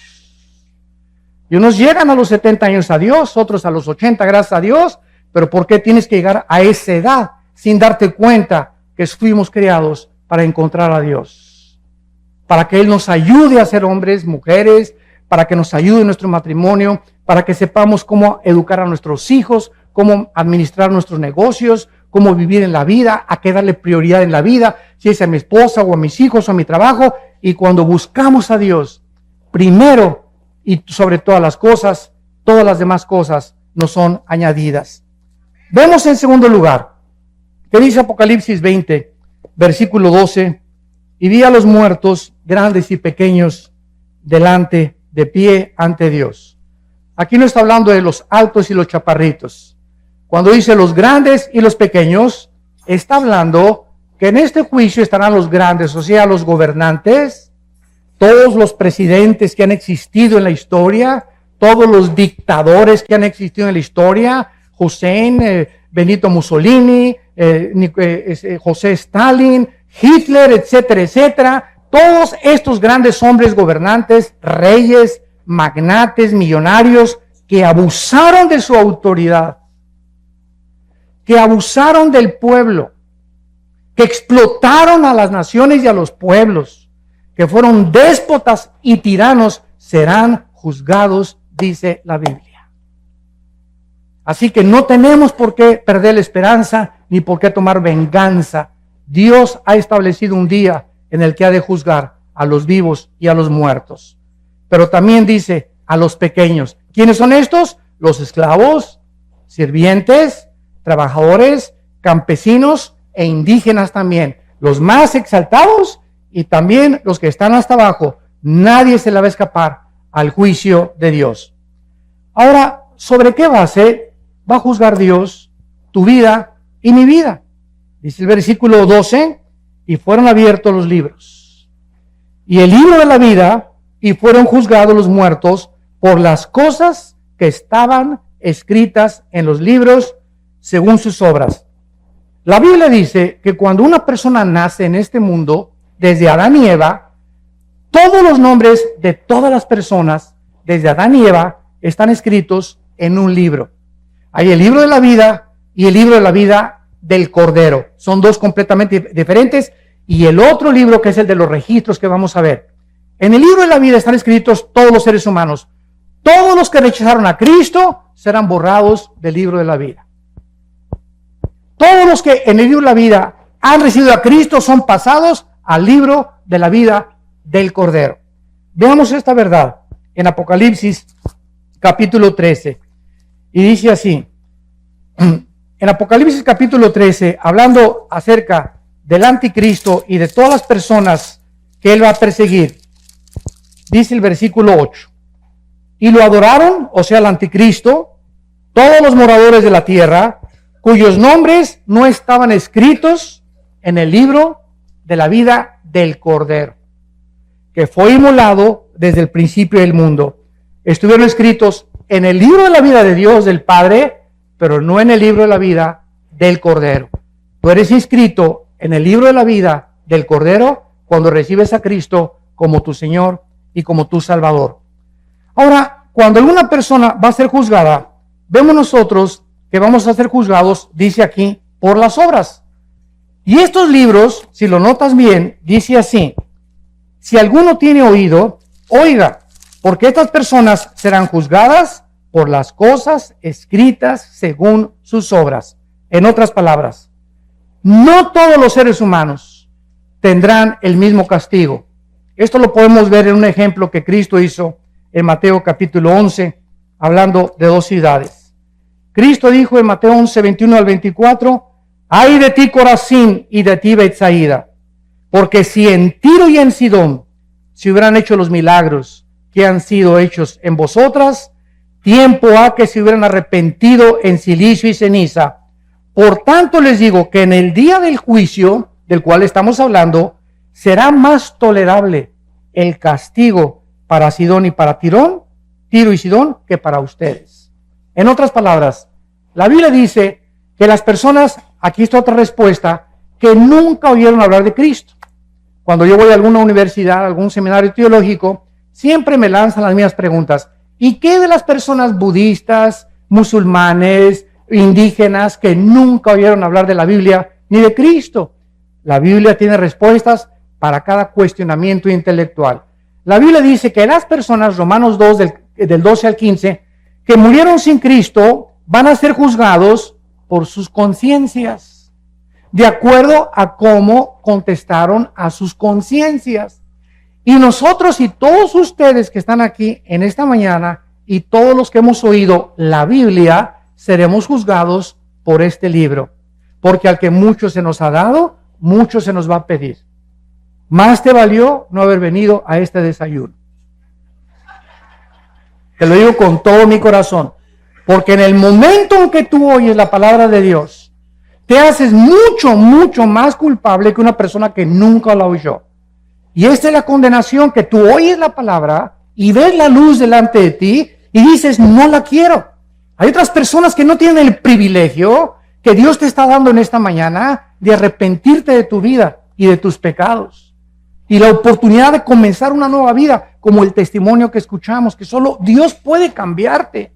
Y unos llegan a los 70 años a Dios, otros a los 80, gracias a Dios, pero ¿por qué tienes que llegar a esa edad sin darte cuenta que fuimos creados para encontrar a Dios? Para que Él nos ayude a ser hombres, mujeres, para que nos ayude en nuestro matrimonio, para que sepamos cómo educar a nuestros hijos, cómo administrar nuestros negocios, cómo vivir en la vida, a qué darle prioridad en la vida, si es a mi esposa o a mis hijos o a mi trabajo. Y cuando buscamos a Dios primero y sobre todas las cosas, todas las demás cosas nos son añadidas. Vemos en segundo lugar, que dice Apocalipsis 20, versículo 12, y vi a los muertos, grandes y pequeños, delante, de pie ante Dios. Aquí no está hablando de los altos y los chaparritos. Cuando dice los grandes y los pequeños, está hablando que en este juicio estarán los grandes, o sea, los gobernantes, todos los presidentes que han existido en la historia, todos los dictadores que han existido en la historia, Hussein, Benito Mussolini, José Stalin, Hitler, etcétera, etcétera. Todos estos grandes hombres gobernantes, reyes, magnates, millonarios, que abusaron de su autoridad, que abusaron del pueblo, que explotaron a las naciones y a los pueblos, que fueron déspotas y tiranos, serán juzgados, dice la Biblia. Así que no tenemos por qué perder la esperanza ni por qué tomar venganza. Dios ha establecido un día en el que ha de juzgar a los vivos y a los muertos. Pero también dice a los pequeños. ¿Quiénes son estos? Los esclavos, sirvientes, trabajadores, campesinos e indígenas también. Los más exaltados y también los que están hasta abajo. Nadie se le va a escapar al juicio de Dios. Ahora, ¿sobre qué base va a juzgar Dios tu vida y mi vida? Dice el versículo 12, y fueron abiertos los libros. Y el libro de la vida, y fueron juzgados los muertos por las cosas que estaban escritas en los libros según sus obras. La Biblia dice que cuando una persona nace en este mundo, desde Adán y Eva, todos los nombres de todas las personas, desde Adán y Eva, están escritos en un libro. Hay el libro de la vida y el libro de la vida del Cordero. Son dos completamente diferentes. Y el otro libro, que es el de los registros que vamos a ver. En el libro de la vida están escritos todos los seres humanos. Todos los que rechazaron a Cristo serán borrados del libro de la vida. Todos los que en el libro de la vida han recibido a Cristo son pasados al libro de la vida del Cordero. Veamos esta verdad en Apocalipsis capítulo 13. Y dice así, en Apocalipsis capítulo 13, hablando acerca del anticristo y de todas las personas que él va a perseguir, dice el versículo 8, y lo adoraron, o sea, el anticristo, todos los moradores de la tierra, cuyos nombres no estaban escritos en el libro de la vida del Cordero, que fue inmolado desde el principio del mundo. Estuvieron escritos en el libro de la vida de Dios, del Padre, pero no en el libro de la vida del Cordero. Tú eres inscrito en el libro de la vida del Cordero cuando recibes a Cristo como tu Señor y como tu Salvador. Ahora, cuando alguna persona va a ser juzgada, vemos nosotros que vamos a ser juzgados, dice aquí, por las obras. Y estos libros, si lo notas bien, dice así: si alguno tiene oído, oiga, porque estas personas serán juzgadas por las cosas escritas según sus obras. En otras palabras, no todos los seres humanos tendrán el mismo castigo. Esto lo podemos ver en un ejemplo que Cristo hizo en Mateo capítulo 11, hablando de dos ciudades. Cristo dijo en Mateo 11, 21 al 24, ay de ti Corazín y de ti Betsaida, porque si en Tiro y en Sidón se hubieran hecho los milagros que han sido hechos en vosotras, tiempo ha que se hubieran arrepentido en silicio y ceniza. Por tanto les digo que en el día del juicio, del cual estamos hablando, será más tolerable el castigo para Sidón y para Tiro y Sidón, que para ustedes. En otras palabras, la Biblia dice que las personas, aquí está otra respuesta, que nunca oyeron hablar de Cristo. Cuando yo voy a alguna universidad, a algún seminario teológico, siempre me lanzan las mismas preguntas. ¿Y qué de las personas budistas, musulmanes, indígenas que nunca oyeron hablar de la Biblia ni de Cristo? La Biblia tiene respuestas para cada cuestionamiento intelectual. La Biblia dice que las personas, Romanos 2, del 12 al 15, que murieron sin Cristo van a ser juzgados por sus conciencias, de acuerdo a cómo contestaron a sus conciencias. Y nosotros y todos ustedes que están aquí en esta mañana y todos los que hemos oído la Biblia, seremos juzgados por este libro. Porque al que mucho se nos ha dado, mucho se nos va a pedir. Más te valió no haber venido a este desayuno. Te lo digo con todo mi corazón. Porque en el momento en que tú oyes la palabra de Dios, te haces mucho, mucho más culpable que una persona que nunca la oyó. Y esta es la condenación, que tú oyes la palabra y ves la luz delante de ti y dices, no la quiero. Hay otras personas que no tienen el privilegio que Dios te está dando en esta mañana de arrepentirte de tu vida y de tus pecados. Y la oportunidad de comenzar una nueva vida, como el testimonio que escuchamos, que solo Dios puede cambiarte.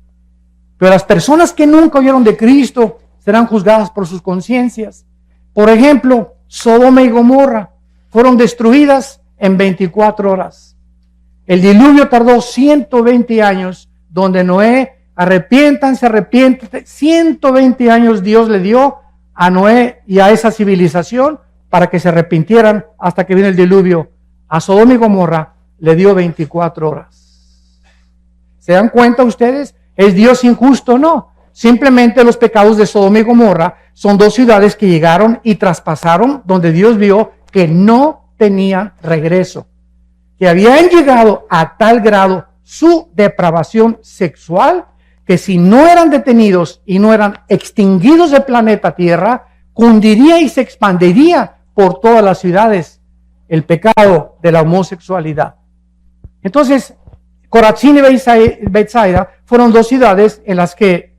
Pero las personas que nunca oyeron de Cristo serán juzgadas por sus conciencias. Por ejemplo, Sodoma y Gomorra fueron destruidas en 24 horas. El diluvio tardó 120 años, donde Noé, arrepiéntanse, 120 años Dios le dio a Noé y a esa civilización para que se arrepintieran hasta que vino el diluvio. A Sodoma y Gomorra le dio 24 horas. ¿Se dan cuenta ustedes? ¿Es Dios injusto? No. Simplemente los pecados de Sodoma y Gomorra son dos ciudades que llegaron y traspasaron donde Dios vio que no tenían regreso, que habían llegado a tal grado su depravación sexual que si no eran detenidos y no eran extinguidos del planeta Tierra, cundiría y se expandiría por todas las ciudades el pecado de la homosexualidad. Entonces, Corazín y Betsaida fueron dos ciudades en las que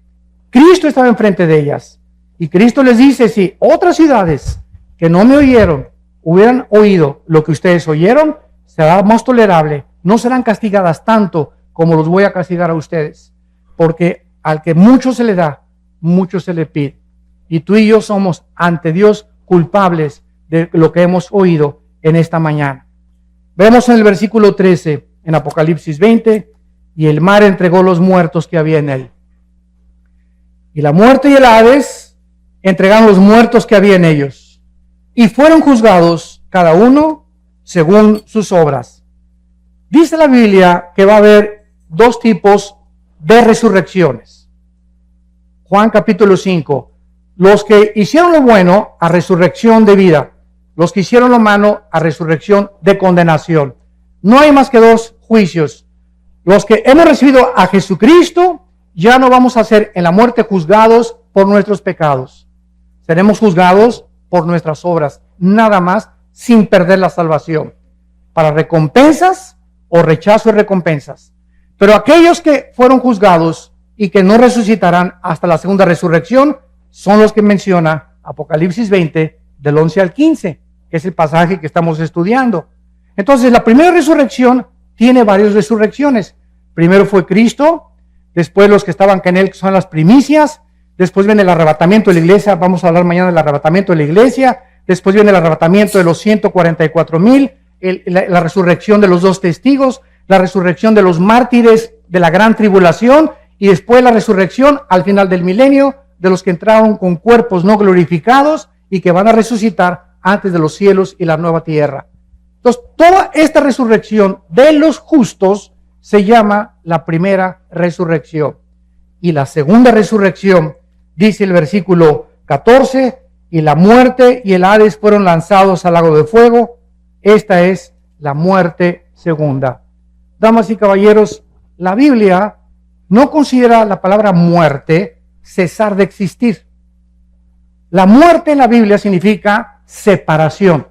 Cristo estaba enfrente de ellas. Y Cristo les dice, si otras ciudades que no me oyeron hubieran oído lo que ustedes oyeron, será más tolerable, no serán castigadas tanto como los voy a castigar a ustedes, porque al que mucho se le da, mucho se le pide. Y tú y yo somos ante Dios culpables de lo que hemos oído en esta mañana. Vemos en el versículo 13, en Apocalipsis 20, y el mar entregó los muertos que había en él. Y la muerte y el Hades entregaron los muertos que había en ellos. Y fueron juzgados cada uno según sus obras. Dice la Biblia que va a haber dos tipos de resurrecciones. Juan capítulo 5. Los que hicieron lo bueno a resurrección de vida. Los que hicieron lo malo a resurrección de condenación. No hay más que dos juicios. Los que hemos recibido a Jesucristo, ya no vamos a ser en la muerte juzgados por nuestros pecados. Seremos juzgados por nuestras obras, nada más, sin perder la salvación, para recompensas o rechazo y recompensas. Pero aquellos que fueron juzgados y que no resucitarán hasta la segunda resurrección, son los que menciona Apocalipsis 20, del 11 al 15, que es el pasaje que estamos estudiando. Entonces, la primera resurrección tiene varias resurrecciones. Primero fue Cristo, después los que estaban con él, que son las primicias. Después viene el arrebatamiento de la iglesia, vamos a hablar mañana del arrebatamiento de la iglesia. Después viene el arrebatamiento de los 144,000, la resurrección de los dos testigos, la resurrección de los mártires de la gran tribulación, y después la resurrección al final del milenio de los que entraron con cuerpos no glorificados y que van a resucitar antes de los cielos y la nueva tierra. Entonces, toda esta resurrección de los justos se llama la primera resurrección. Y la segunda resurrección, dice el versículo 14, y la muerte y el Hades fueron lanzados al lago de fuego. Esta es la muerte segunda. Damas y caballeros, la Biblia no considera la palabra muerte cesar de existir. La muerte en la Biblia significa separación.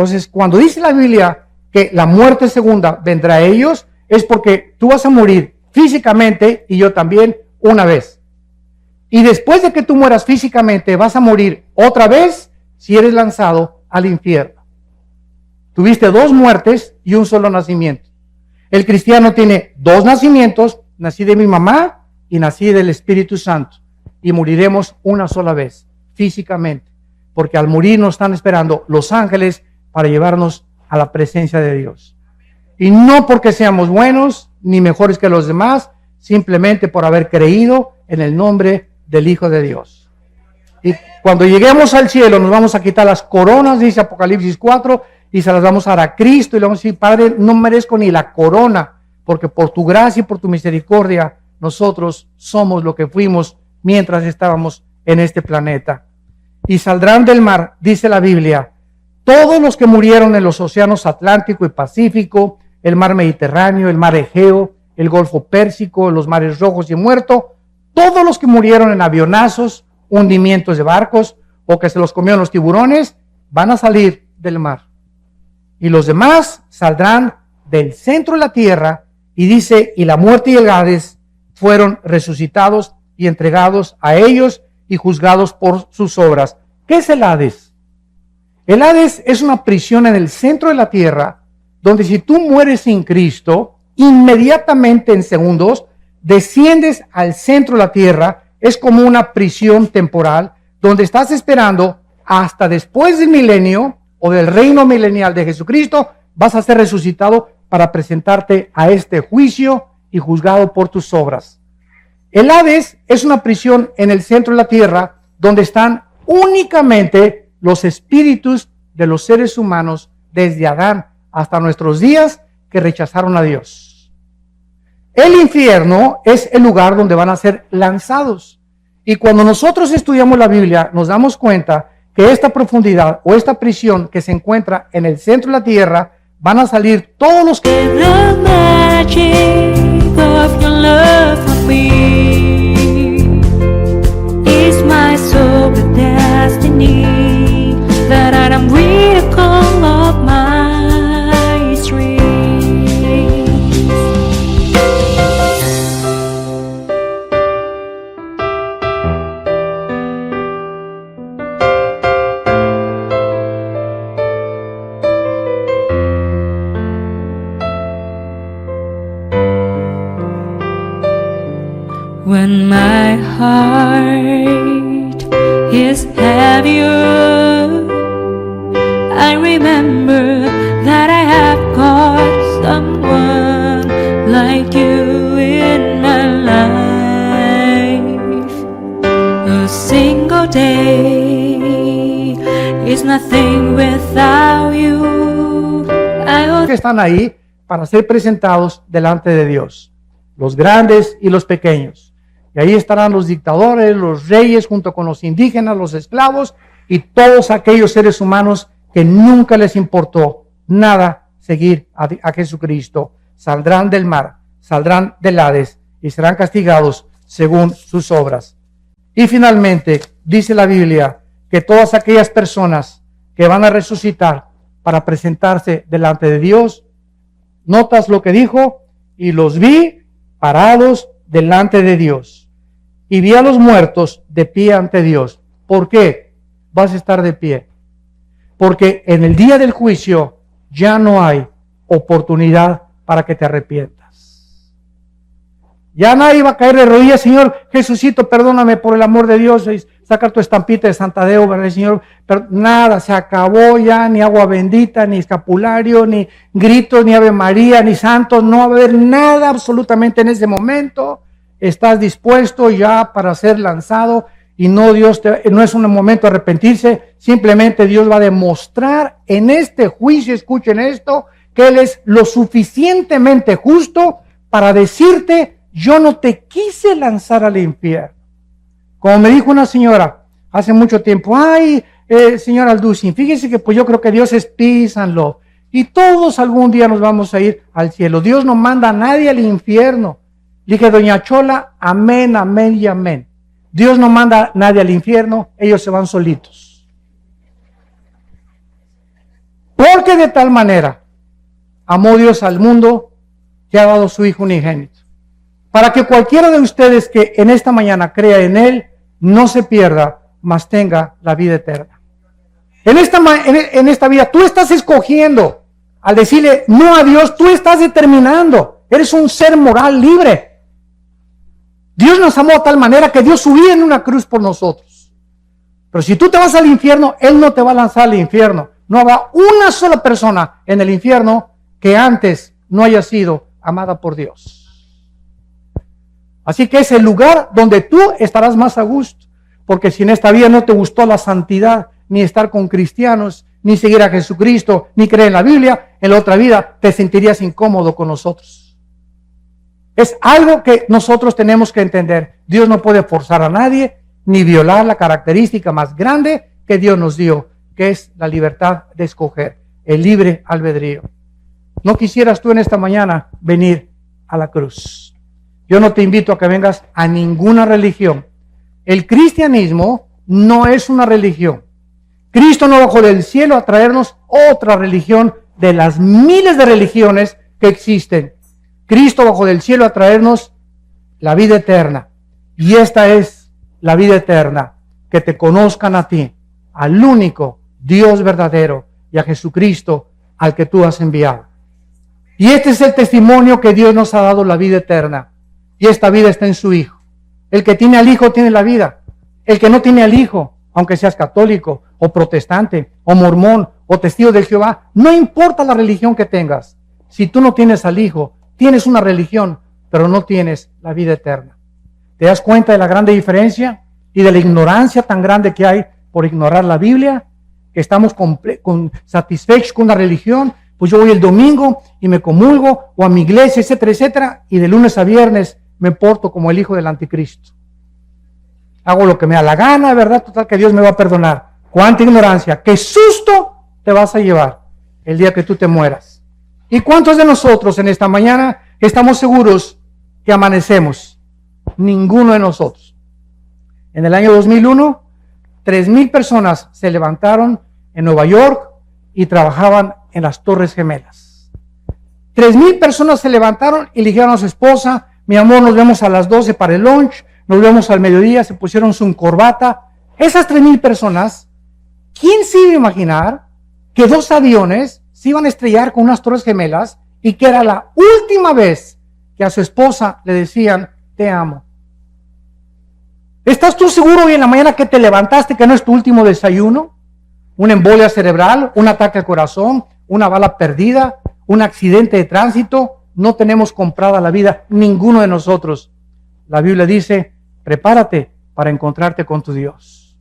Entonces, cuando dice la Biblia que la muerte segunda vendrá a ellos, es porque tú vas a morir físicamente y yo también una vez. Y después de que tú mueras físicamente, vas a morir otra vez si eres lanzado al infierno. Tuviste dos muertes y un solo nacimiento. El cristiano tiene dos nacimientos, nací de mi mamá y nací del Espíritu Santo. Y moriremos una sola vez, físicamente. Porque al morir nos están esperando los ángeles para llevarnos a la presencia de Dios. Y no porque seamos buenos ni mejores que los demás, simplemente por haber creído en el nombre del Hijo de Dios. Y cuando lleguemos al cielo nos vamos a quitar las coronas, dice Apocalipsis 4, y se las vamos a dar a Cristo y le vamos a decir, Padre, no merezco ni la corona, porque por tu gracia y por tu misericordia nosotros somos lo que fuimos mientras estábamos en este planeta. Y saldrán del mar, dice la Biblia, todos los que murieron en los océanos Atlántico y Pacífico, el mar Mediterráneo, el mar Egeo, el Golfo Pérsico, los mares Rojos y Muerto, todos los que murieron en avionazos, hundimientos de barcos o que se los comieron los tiburones, van a salir del mar. Y los demás saldrán del centro de la tierra, y dice, y la muerte y el Hades fueron resucitados y entregados a ellos y juzgados por sus obras. ¿Qué es el Hades? El Hades es una prisión en el centro de la tierra, donde si tú mueres sin Cristo, inmediatamente en segundos, desciendes al centro de la tierra. Es como una prisión temporal, donde estás esperando hasta después del milenio o del reino milenial de Jesucristo, vas a ser resucitado para presentarte a este juicio y juzgado por tus obras. El Hades es una prisión en el centro de la tierra, donde están únicamente los espíritus de los seres humanos desde Adán hasta nuestros días que rechazaron a Dios. El infierno es el lugar donde van a ser lanzados. Y cuando nosotros estudiamos la Biblia, nos damos cuenta que esta profundidad o esta prisión que se encuentra en el centro de la tierra, van a salir todos los que... The magic of your love for me is my soul the destiny that I am miracle of my dreams. When my heart is heavier, I remember that I have got someone like you in my life. A single day is nothing without you. que están ahí para ser presentados delante de Dios, los grandes y los pequeños. Y ahí estarán los dictadores, los reyes, junto con los indígenas, los esclavos y todos aquellos seres humanos que nunca les importó nada seguir a Jesucristo. Saldrán del mar, saldrán del Hades y serán castigados según sus obras. Y finalmente, dice la Biblia que todas aquellas personas que van a resucitar para presentarse delante de Dios, notas lo que dijo, y los vi parados delante de Dios. Y vi a los muertos de pie ante Dios. ¿Por qué vas a estar de pie? Porque en el día del juicio ya no hay oportunidad para que te arrepientas. Ya nadie va a caer de rodillas, Señor Jesucito, perdóname por el amor de Dios, y sacar tu estampita de Santadeo, ¿verdad, Señor? Pero nada, se acabó ya, ni agua bendita, ni escapulario, ni gritos, ni Ave María, ni santos, no va a haber nada absolutamente en ese momento. Estás dispuesto ya para ser lanzado y no es un momento de arrepentirse, simplemente Dios va a demostrar en este juicio, escuchen esto, que Él es lo suficientemente justo para decirte, yo no te quise lanzar al infierno. Como me dijo una señora hace mucho tiempo, ay, señor Alducin, fíjese que pues yo creo que Dios es peace and love y todos algún día nos vamos a ir al cielo. Dios no manda a nadie al infierno. Dije, doña Chola, amén, amén y amén. Dios no manda a nadie al infierno, ellos se van solitos. Porque de tal manera amó Dios al mundo que ha dado su Hijo unigénito, para que cualquiera de ustedes que en esta mañana crea en Él, no se pierda, mas tenga la vida eterna. En esta vida tú estás escogiendo, al decirle no a Dios, tú estás determinando, eres un ser moral libre. Dios nos amó de tal manera que dio su vida en una cruz por nosotros. Pero si tú te vas al infierno, Él no te va a lanzar al infierno. No habrá una sola persona en el infierno que antes no haya sido amada por Dios. Así que es el lugar donde tú estarás más a gusto. Porque si en esta vida no te gustó la santidad, ni estar con cristianos, ni seguir a Jesucristo, ni creer en la Biblia, en la otra vida te sentirías incómodo con nosotros. Es algo que nosotros tenemos que entender. Dios no puede forzar a nadie, ni violar la característica más grande que Dios nos dio, que es la libertad de escoger, el libre albedrío. ¿No quisieras tú en esta mañana venir a la cruz? Yo no te invito a que vengas a ninguna religión. El cristianismo no es una religión. Cristo no bajó del cielo a traernos otra religión de las miles de religiones que existen. Cristo bajó del cielo a traernos la vida eterna. Y esta es la vida eterna, que te conozcan a ti, al único Dios verdadero, y a Jesucristo al que tú has enviado. Y este es el testimonio que Dios nos ha dado, la vida eterna. Y esta vida está en su Hijo. El que tiene al Hijo tiene la vida. El que no tiene al Hijo, aunque seas católico o protestante o mormón o testigo de Jehová, no importa la religión que tengas. Si tú no tienes al Hijo, tienes una religión, pero no tienes la vida eterna. ¿Te das cuenta de la grande diferencia y de la ignorancia tan grande que hay por ignorar la Biblia? Que estamos satisfechos con la religión. Pues yo voy el domingo y me comulgo, o a mi iglesia, etcétera, etcétera, y de lunes a viernes me porto como el hijo del anticristo. Hago lo que me da la gana, ¿verdad? Total, que Dios me va a perdonar. ¡Cuánta ignorancia! ¡Qué susto te vas a llevar el día que tú te mueras! ¿Y cuántos de nosotros en esta mañana estamos seguros que amanecemos? Ninguno de nosotros. En el año 2001, 3,000 personas se levantaron en Nueva York y trabajaban en las Torres Gemelas. 3,000 personas se levantaron y le dijeron a su esposa: mi amor, nos vemos a las 12 para el lunch, nos vemos al mediodía, se pusieron su corbata. Esas 3,000 personas, ¿quién se iba a imaginar que 2 aviones se iban a estrellar con unas Torres Gemelas y que era la última vez que a su esposa le decían: te amo? ¿Estás tú seguro hoy en la mañana que te levantaste que no es tu último desayuno? ¿Una embolia cerebral, un ataque al corazón, una bala perdida, un accidente de tránsito? No tenemos comprada la vida, ninguno de nosotros. La Biblia dice: prepárate para encontrarte con tu Dios.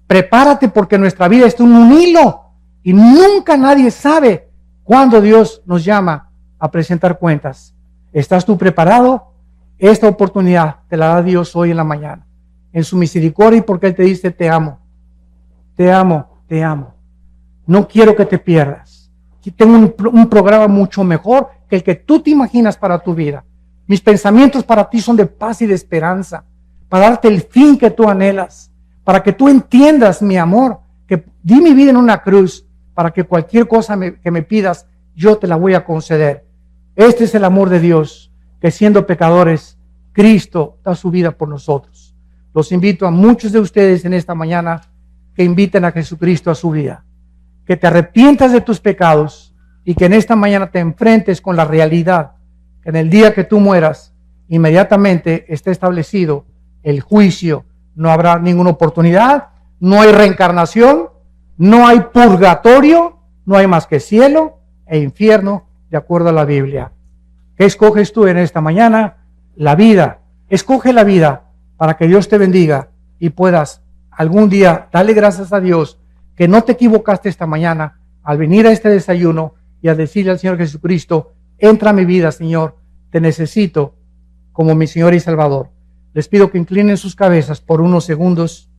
Prepárate, porque nuestra vida está en un hilo y nunca nadie sabe cuándo Dios nos llama a presentar cuentas. ¿Estás tú preparado? Esta oportunidad te la da Dios hoy en la mañana, en su misericordia, y porque Él te dice: te amo, te amo, te amo. No quiero que te pierdas. Tengo un programa mucho mejor que el que tú te imaginas para tu vida. Mis pensamientos para ti son de paz y de esperanza, para darte el fin que tú anhelas, para que tú entiendas mi amor, que di mi vida en una cruz, para que cualquier cosa que me pidas, yo te la voy a conceder. Este es el amor de Dios, que siendo pecadores, Cristo da su vida por nosotros. Los invito a muchos de ustedes en esta mañana que inviten a Jesucristo a su vida, que te arrepientas de tus pecados y que en esta mañana te enfrentes con la realidad que en el día que tú mueras, inmediatamente esté establecido el juicio. No habrá ninguna oportunidad, no hay reencarnación, no hay purgatorio, no hay más que cielo e infierno, de acuerdo a la Biblia. ¿Qué escoges tú en esta mañana? La vida. Escoge la vida para que Dios te bendiga y puedas algún día darle gracias a Dios que no te equivocaste esta mañana al venir a este desayuno y al decirle al Señor Jesucristo: entra a mi vida, Señor, te necesito como mi Señor y Salvador. Les pido que inclinen sus cabezas por unos segundos.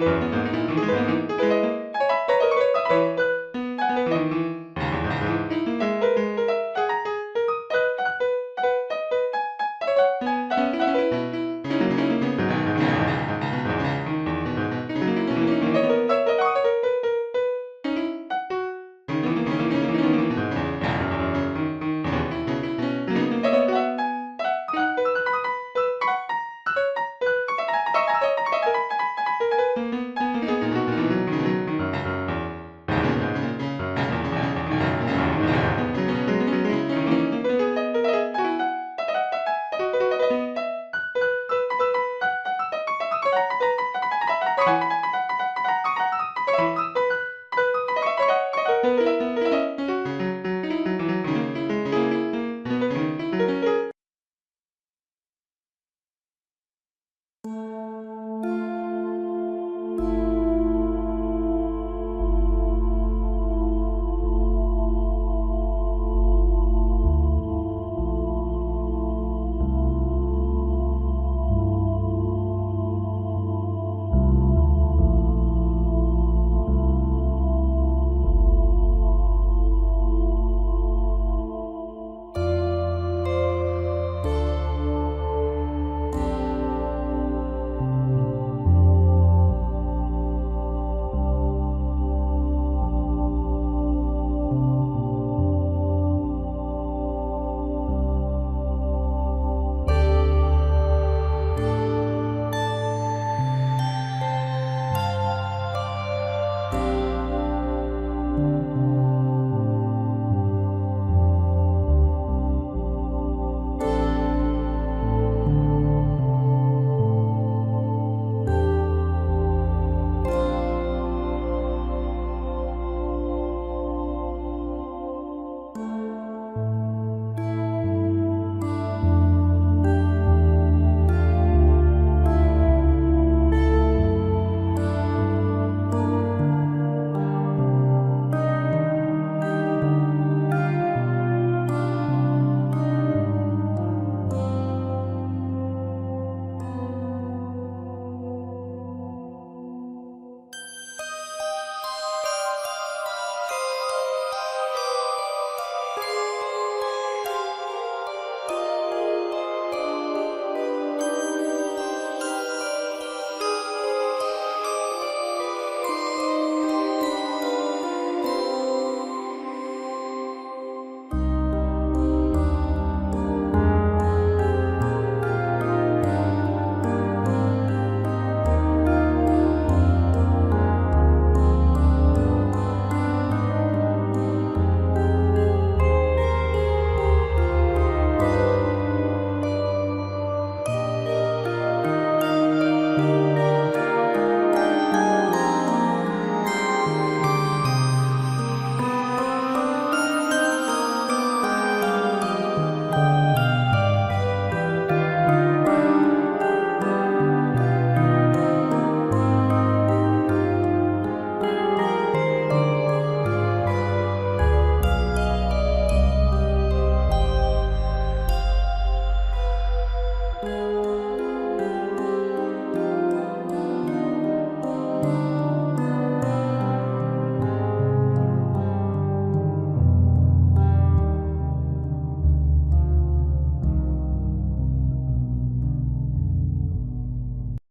Amén.